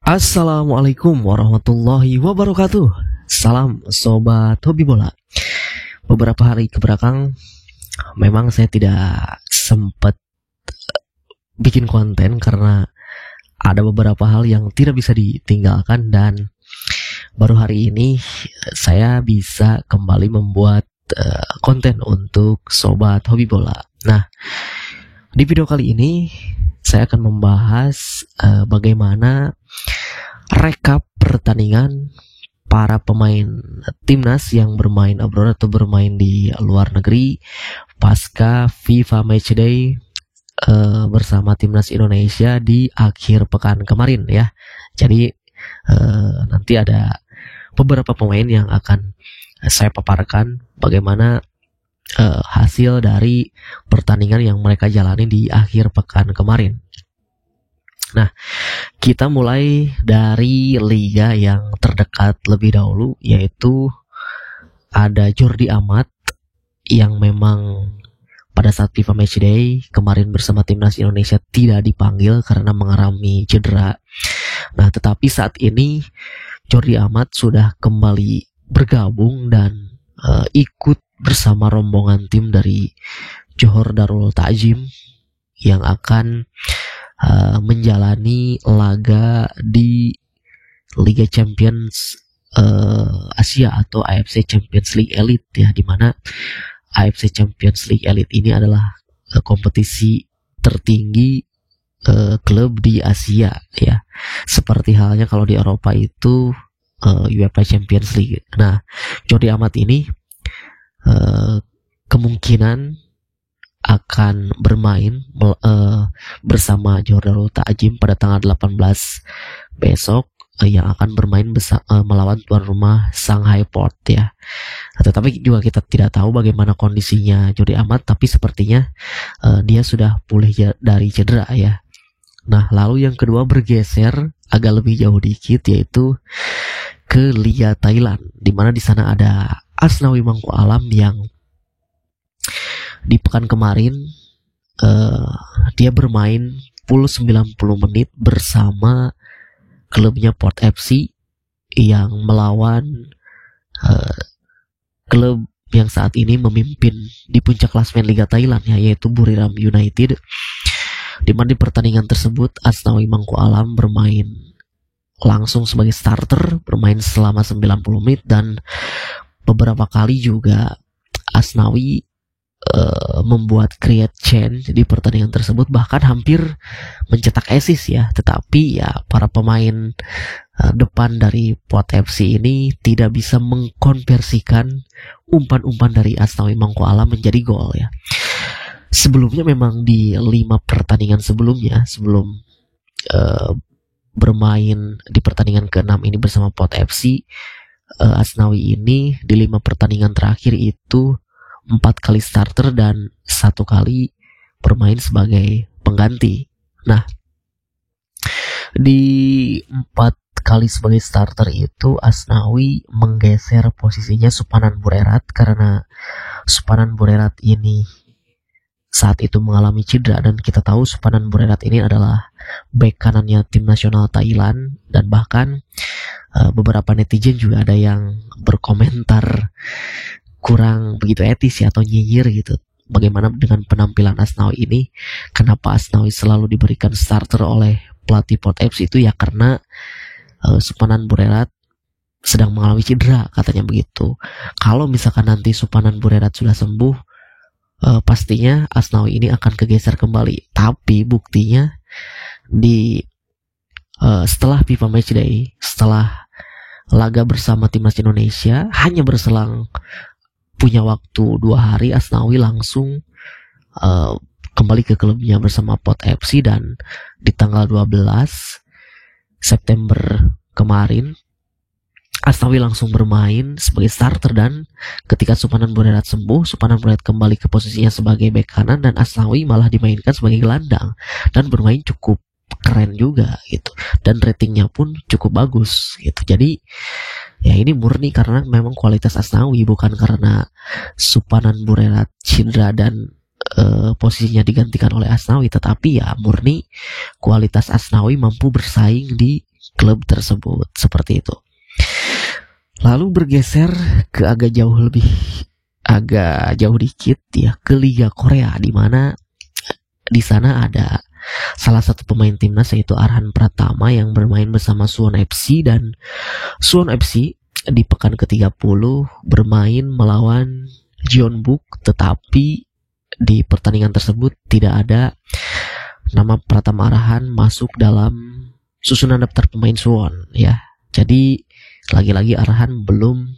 Assalamualaikum warahmatullahi wabarakatuh. Salam sobat hobi bola. Beberapa hari kebelakang memang saya tidak sempat bikin konten karena ada beberapa hal yang tidak bisa ditinggalkan, dan baru hari ini saya bisa kembali membuat konten untuk sobat hobi bola. Nah, di video kali ini saya akan membahas bagaimana rekap pertandingan para pemain timnas yang bermain abroad atau bermain di luar negeri pasca FIFA Matchday bersama timnas Indonesia di akhir pekan kemarin ya. Jadi nanti ada beberapa pemain yang akan saya paparkan bagaimana hasil dari pertandingan yang mereka jalani di akhir pekan kemarin. Nah, kita mulai dari liga yang terdekat lebih dahulu, yaitu ada Jordi Amat yang memang pada saat FIFA Matchday kemarin bersama timnas Indonesia tidak dipanggil karena mengalami cedera. Nah, tetapi saat ini Jordi Amat sudah kembali bergabung dan ikut bersama rombongan tim dari Johor Darul Ta'zim yang akan menjalani laga di Liga Champions Asia atau AFC Champions League Elite ya, di mana AFC Champions League Elite ini adalah kompetisi tertinggi klub di Asia ya. Seperti halnya kalau di Eropa itu UEFA Champions League. Nah, Jordi Amat ini kemungkinan akan bermain bersama Johor Darul Ta'zim pada tanggal 18 besok yang akan bermain melawan tuan rumah Shanghai Port ya. Tetapi juga kita tidak tahu bagaimana kondisinya Jordi Amat, tapi sepertinya dia sudah pulih dari cedera ya. Nah, lalu yang kedua bergeser agak lebih jauh dikit, yaitu ke Liga Thailand, di mana di sana ada Asnawi Mangku Alam yang di pekan kemarin dia bermain full 90 menit bersama klubnya Port FC yang melawan klub yang saat ini memimpin di puncak klasemen Liga Thailand ya, yaitu Buriram United. Di mana di pertandingan tersebut Asnawi Mangku Alam bermain langsung sebagai starter, bermain selama 90 menit, dan beberapa kali juga Asnawi membuat create change di pertandingan tersebut, bahkan hampir mencetak assist ya. Tetapi ya para pemain depan dari Port FC ini tidak bisa mengkonversikan umpan-umpan dari Asnawi Mangku Alam menjadi gol ya. Sebelumnya memang di 5 pertandingan sebelumnya, sebelum bermain di pertandingan ke-6 ini bersama Port FC, Asnawi ini di 5 pertandingan terakhir itu 4 kali starter dan 1 kali bermain sebagai pengganti. Nah, di 4 kali sebagai starter itu Asnawi menggeser posisinya Supanan Burerat karena Supanan Burerat ini saat itu mengalami cedera, dan kita tahu Supanan Burerat ini adalah bek kanannya tim nasional Thailand, dan bahkan beberapa netizen juga ada yang berkomentar kurang begitu etis ya, atau nyinyir gitu. Bagaimana dengan penampilan Asnawi ini? Kenapa Asnawi selalu diberikan starter oleh pelatih Port FC itu ya karena Supanan Burerat sedang mengalami cedera, katanya begitu. Kalau misalkan nanti Supanan Burerat sudah sembuh, pastinya Asnawi ini akan kegeser kembali. Tapi buktinya di setelah FIFA Matchday, setelah laga bersama timnas Indonesia, hanya berselang punya waktu 2 hari, Asnawi langsung kembali ke klubnya bersama Port FC, dan di tanggal 12 September kemarin Asnawi langsung bermain sebagai starter, dan ketika Supanan Burerat sembuh, Supanan Burerat kembali ke posisinya sebagai bek kanan dan Asnawi malah dimainkan sebagai gelandang dan bermain cukup keren juga gitu, dan ratingnya pun cukup bagus gitu. Jadi ya ini murni karena memang kualitas Asnawi, bukan karena Supanan Burerat cedera dan posisinya digantikan oleh Asnawi, tetapi ya murni kualitas Asnawi mampu bersaing di klub tersebut, seperti itu. Lalu bergeser ke agak jauh dikit ya, ke Liga Korea, di mana di sana ada salah satu pemain timnas yaitu Arhan Pratama yang bermain bersama Suwon FC, dan Suwon FC di pekan ke-30 bermain melawan Jeonbuk, tetapi di pertandingan tersebut tidak ada nama Pratama Arhan masuk dalam susunan daftar pemain Suwon ya. Jadi lagi-lagi Arhan belum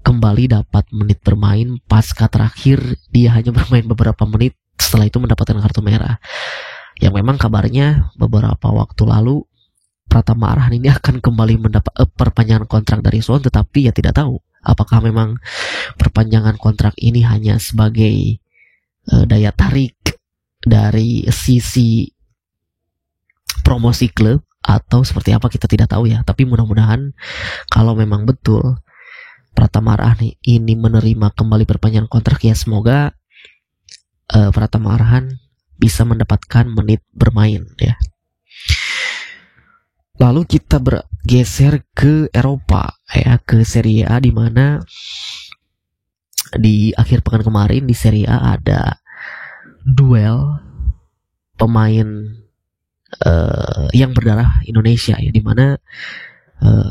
kembali dapat menit bermain pasca terakhir dia hanya bermain beberapa menit, setelah itu mendapatkan kartu merah. Yang memang kabarnya beberapa waktu lalu Pratama Arhan ini akan kembali mendapat perpanjangan kontrak dari Suwon, tetapi ya tidak tahu apakah memang perpanjangan kontrak ini hanya sebagai daya tarik dari sisi promosi klub atau seperti apa, kita tidak tahu ya. Tapi mudah-mudahan kalau memang betul Pratama Arhan ini menerima kembali perpanjangan kontrak, ya semoga Pratama Arhan bisa mendapatkan menit bermain ya. Lalu kita bergeser ke Eropa ya, ke Serie A, di mana di akhir pekan kemarin di Serie A ada duel pemain yang berdarah Indonesia ya, di mana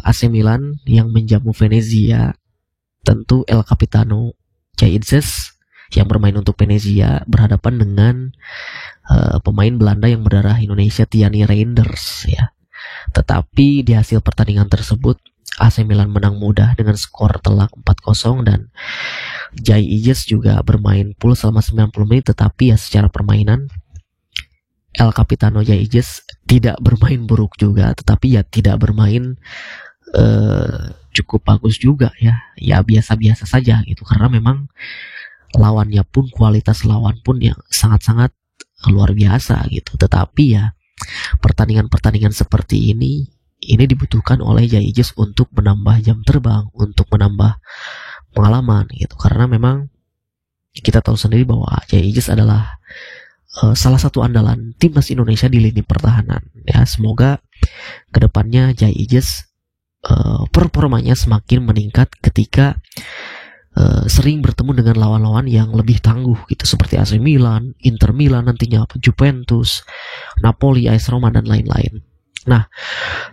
AC Milan yang menjamu Venezia, tentu El Capitano Jaizes yang bermain untuk Venezia berhadapan dengan pemain Belanda yang berdarah Indonesia, Tiani Reinders ya. Tetapi di hasil pertandingan tersebut AC Milan menang mudah dengan skor telak 4-0, dan Jaizes juga bermain full selama 90 menit, tetapi ya secara permainan El Capitano Jaizes tidak bermain buruk juga, tetapi ya tidak bermain cukup bagus juga ya. Ya biasa-biasa saja gitu, karena memang lawannya pun, kualitas lawan pun yang sangat-sangat luar biasa gitu. Tetapi ya pertandingan-pertandingan seperti ini dibutuhkan oleh Jaizes untuk menambah jam terbang, untuk menambah pengalaman gitu, karena memang kita tahu sendiri bahwa Jaizes adalah salah satu andalan timnas Indonesia di lini pertahanan ya. Semoga kedepannya Jaizes performanya semakin meningkat ketika sering bertemu dengan lawan-lawan yang lebih tangguh gitu, seperti AC Milan, Inter Milan nantinya, Juventus, Napoli, AS Roma, dan lain-lain. Nah,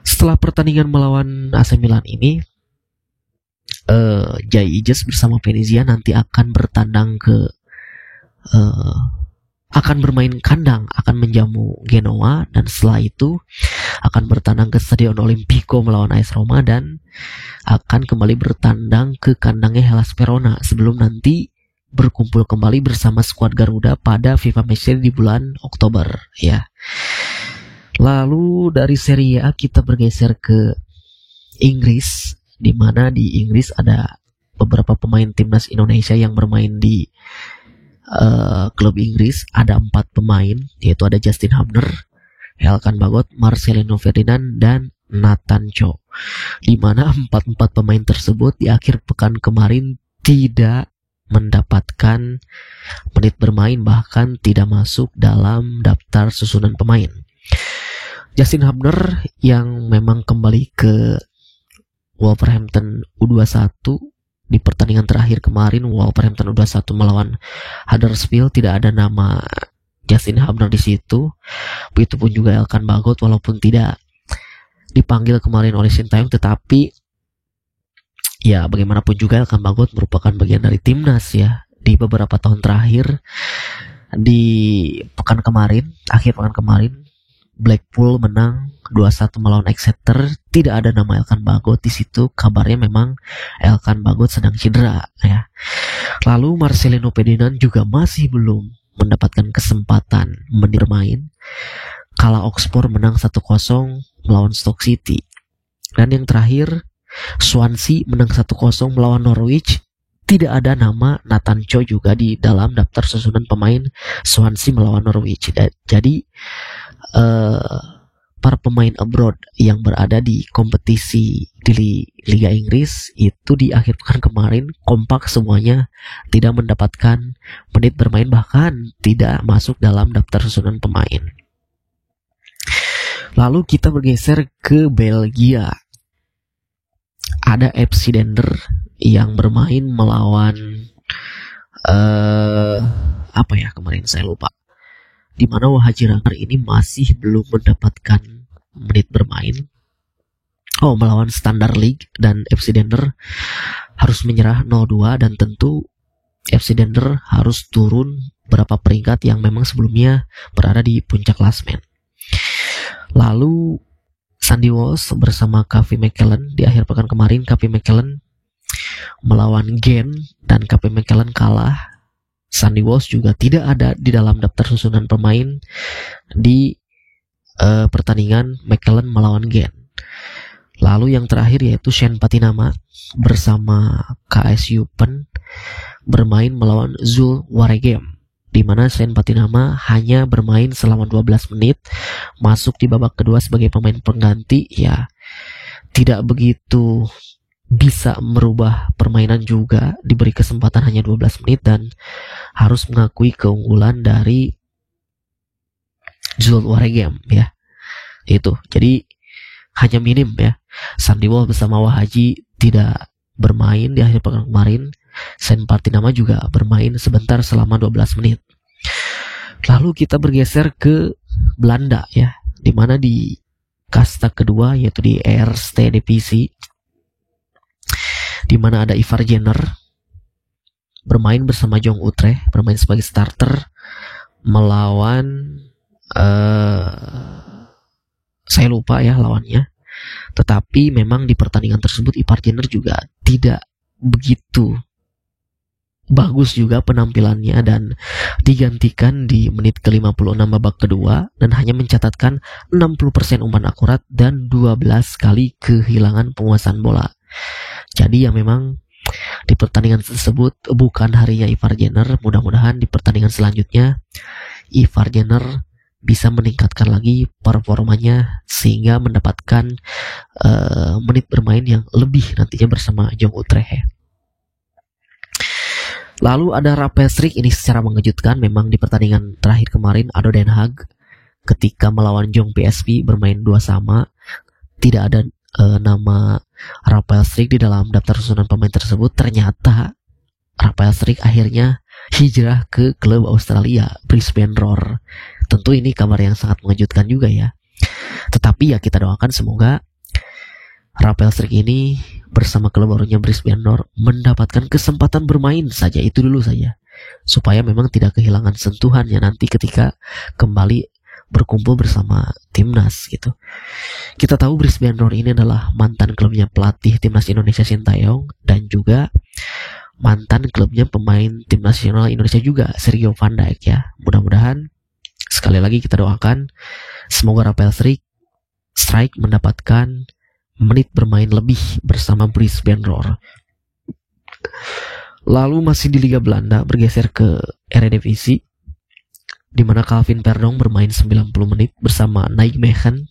setelah pertandingan melawan AC Milan ini, Jaizes bersama Venezia nanti akan akan bermain kandang, akan menjamu Genoa, dan setelah itu akan bertandang ke Stadion Olimpico melawan AS Roma, dan akan kembali bertandang ke kandangnya Hellas Verona sebelum nanti berkumpul kembali bersama skuad Garuda pada FIFA Matchday di bulan Oktober ya. Lalu dari Serie A kita bergeser ke Inggris, di mana di Inggris ada beberapa pemain timnas Indonesia yang bermain di klub Inggris. Ada 4 pemain, yaitu ada Justin Hubner, Elkan Bagot, Marcelino Ferdinand, dan Nathan Cho, di mana 4 pemain tersebut di akhir pekan kemarin tidak mendapatkan menit bermain, bahkan tidak masuk dalam daftar susunan pemain. Justin Hubner yang memang kembali ke Wolverhampton U21 di pertandingan terakhir kemarin, Wolverhampton U21 melawan Huddersfield, tidak ada nama Justin Hubner di situ. Begitupun juga Elkan Bagot, walaupun tidak dipanggil kemarin oleh Sintayong, tetapi ya bagaimanapun juga Elkan Bagot merupakan bagian dari timnas ya. Di beberapa tahun terakhir, di akhir pekan kemarin Blackpool menang 2-1 melawan Exeter, tidak ada nama Elkan Bagot di situ. Kabarnya memang Elkan Bagot sedang cedera ya. Lalu Marcelino Ferdinand juga masih belum mendapatkan kesempatan bermain kala Oxford menang 1-0 melawan Stoke City. Dan yang terakhir, Swansea menang 1-0 melawan Norwich. Tidak ada nama Nathan Cho juga di dalam daftar susunan pemain Swansea melawan Norwich. Jadi para pemain abroad yang berada di kompetisi di Liga Inggris itu di akhir pekan kemarin kompak semuanya tidak mendapatkan menit bermain, bahkan tidak masuk dalam daftar susunan pemain. Lalu kita bergeser ke Belgia. Ada FC Dender yang bermain melawan apa ya kemarin saya lupa, di mana Wahaji Rangers ini masih belum mendapatkan menit bermain. Melawan Standard League, dan FC Dender harus menyerah 0-2, dan tentu FC Dender harus turun berapa peringkat yang memang sebelumnya berada di puncak klasmen. Lalu Sandy Walsh bersama KV Mechelen di akhir pekan kemarin, KV Mechelen melawan Gent dan KV Mechelen kalah. Sandy Walsh juga tidak ada di dalam daftar susunan pemain di pertandingan Mechelen melawan Gent. Lalu yang terakhir yaitu Shen Patinama bersama KS Eupen bermain melawan Zul Waregem, di mana Shen Patinama hanya bermain selama 12 menit, masuk di babak kedua sebagai pemain pengganti, ya tidak begitu bisa merubah permainan juga, diberi kesempatan hanya 12 menit dan harus mengakui keunggulan dari Zul Waregem ya. Itu. Jadi hanya minim ya. Sandy Walsh bersama Wahaji tidak bermain di akhir pekan kemarin. Shen Patinama juga bermain sebentar selama 12 menit. Lalu kita bergeser ke Belanda ya, di mana di kasta kedua yaitu di Eerste Divisi, di mana ada Ivar Jenner bermain bersama Jong Utrecht, bermain sebagai starter melawan saya lupa ya lawannya. Tetapi memang di pertandingan tersebut Ivar Jenner juga tidak begitu bagus juga penampilannya, dan digantikan di menit ke-56 babak kedua dan hanya mencatatkan 60% umpan akurat dan 12 kali kehilangan penguasaan bola. Jadi ya memang di pertandingan tersebut bukan harinya Ivar Jenner. Mudah-mudahan di pertandingan selanjutnya Ivar Jenner bisa meningkatkan lagi performanya sehingga mendapatkan menit bermain yang lebih nantinya bersama Jong Utrecht ya. Lalu ada Rapel Strik, ini secara mengejutkan memang di pertandingan terakhir kemarin Ado Den Haag ketika melawan Jong PSV bermain 2-2, tidak ada nama Rapel Strik di dalam daftar susunan pemain tersebut. Ternyata Rapel Strik akhirnya hijrah ke klub Australia Brisbane Roar. Tentu ini kabar yang sangat mengejutkan juga ya. Tetapi ya kita doakan semoga Rapel Strik ini bersama klub barunya Brisbane Roar mendapatkan kesempatan bermain saja, itu dulu saja, supaya memang tidak kehilangan sentuhannya nanti ketika kembali berkumpul bersama timnas gitu. Kita tahu Brisbane Roar ini adalah mantan klubnya pelatih timnas Indonesia Sintayong, dan juga mantan klubnya pemain tim nasional Indonesia juga, Sergio Van Dijk ya. Mudah-mudahan sekali lagi kita doakan semoga Rapel Strik mendapatkan menit bermain lebih bersama Brisbane Roar. Lalu masih di Liga Belanda, bergeser ke Eredivisie, di mana Calvin Perdong bermain 90 menit bersama Nijmegen.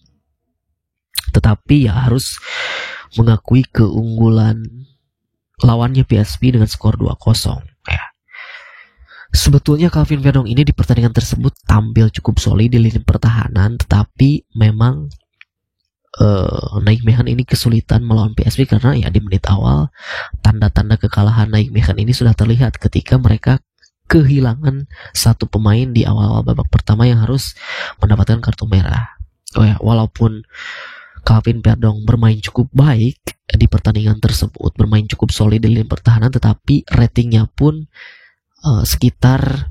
Tetapi ya harus mengakui keunggulan lawannya PSV dengan skor 2-0 ya. Sebetulnya Calvin Perdong ini di pertandingan tersebut tampil cukup solid di lini pertahanan, tetapi memang Nijmegen ini kesulitan melawan PSV karena ya di menit awal tanda-tanda kekalahan Nijmegen ini sudah terlihat ketika mereka kehilangan satu pemain di awal-awal babak pertama yang harus mendapatkan kartu merah. Walaupun Calvin Perdong bermain cukup baik di pertandingan tersebut, bermain cukup solid di lini pertahanan, tetapi ratingnya pun sekitar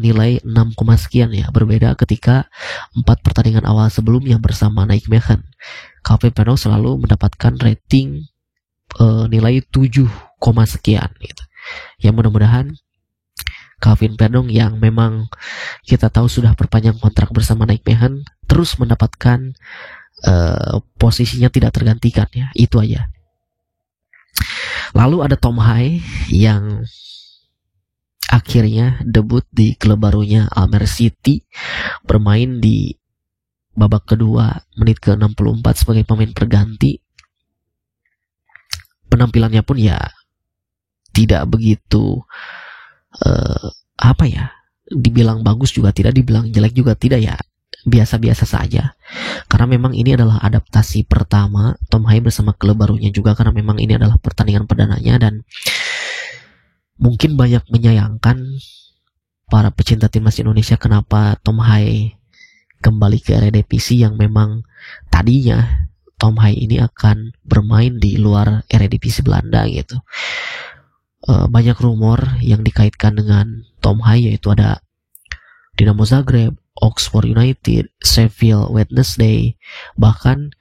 nilai 6, sekian ya. Berbeda ketika 4 pertandingan awal sebelumnya bersama Nijmegen, Calvin Perdong selalu mendapatkan rating nilai 7, sekian gitu. Ya mudah-mudahan Calvin Perdong yang memang kita tahu sudah perpanjang kontrak bersama Nijmegen terus mendapatkan posisinya tidak tergantikan ya. Itu aja. Lalu ada Tom Hai yang akhirnya debut di klub barunya Almere City, bermain di babak kedua menit ke-64 sebagai pemain perganti. Penampilannya pun ya tidak begitu dibilang bagus juga tidak, dibilang jelek juga tidak, ya biasa-biasa saja. Karena memang ini adalah adaptasi pertama Tom Hai bersama klub barunya juga, karena memang ini adalah pertandingan perdananya, dan mungkin banyak menyayangkan para pecinta timnas Indonesia kenapa Tom Hai kembali ke Eredivisie yang memang tadinya Tom Hai ini akan bermain di luar Eredivisie Belanda gitu. Banyak rumor yang dikaitkan dengan Tom Hai, yaitu ada Dinamo Zagreb, Oxford United, Sheffield Wednesday. Bahkan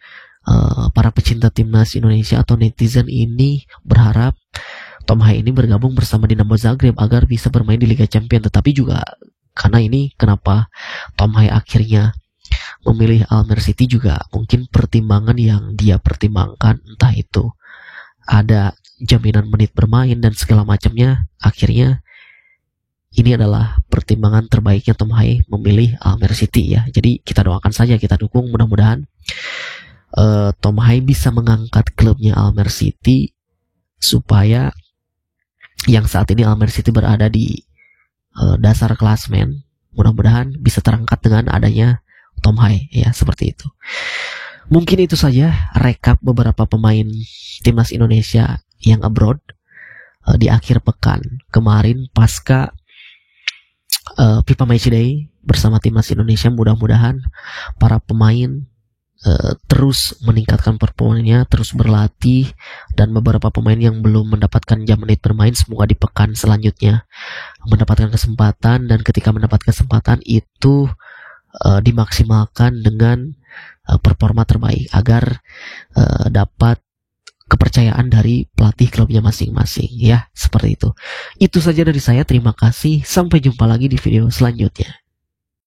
para pecinta timnas Indonesia atau netizen ini berharap Tom Hai ini bergabung bersama Dinamo Zagreb agar bisa bermain di Liga Champions. Tetapi juga karena ini kenapa Tom Hai akhirnya memilih Almer City, juga mungkin pertimbangan yang dia pertimbangkan, entah itu ada jaminan menit bermain dan segala macamnya. Akhirnya ini adalah pertimbangan terbaiknya Tom Hai memilih Almer City ya. Jadi kita doakan saja, kita dukung, mudah-mudahan Tom Hai bisa mengangkat klubnya Almer City, supaya yang saat ini Almer City berada di dasar klasmen, mudah-mudahan bisa terangkat dengan adanya Tom Hai ya, seperti itu. Mungkin itu saja rekap beberapa pemain timnas Indonesia yang abroad di akhir pekan kemarin pasca FIFA Matchday bersama timnas Indonesia. Mudah-mudahan para pemain terus meningkatkan performanya, terus berlatih, dan beberapa pemain yang belum mendapatkan jam menit bermain semoga di pekan selanjutnya mendapatkan kesempatan, dan ketika mendapat kesempatan itu dimaksimalkan dengan performa terbaik agar dapat kepercayaan dari pelatih klubnya masing-masing ya, seperti itu. Itu saja dari saya, terima kasih, sampai jumpa lagi di video selanjutnya.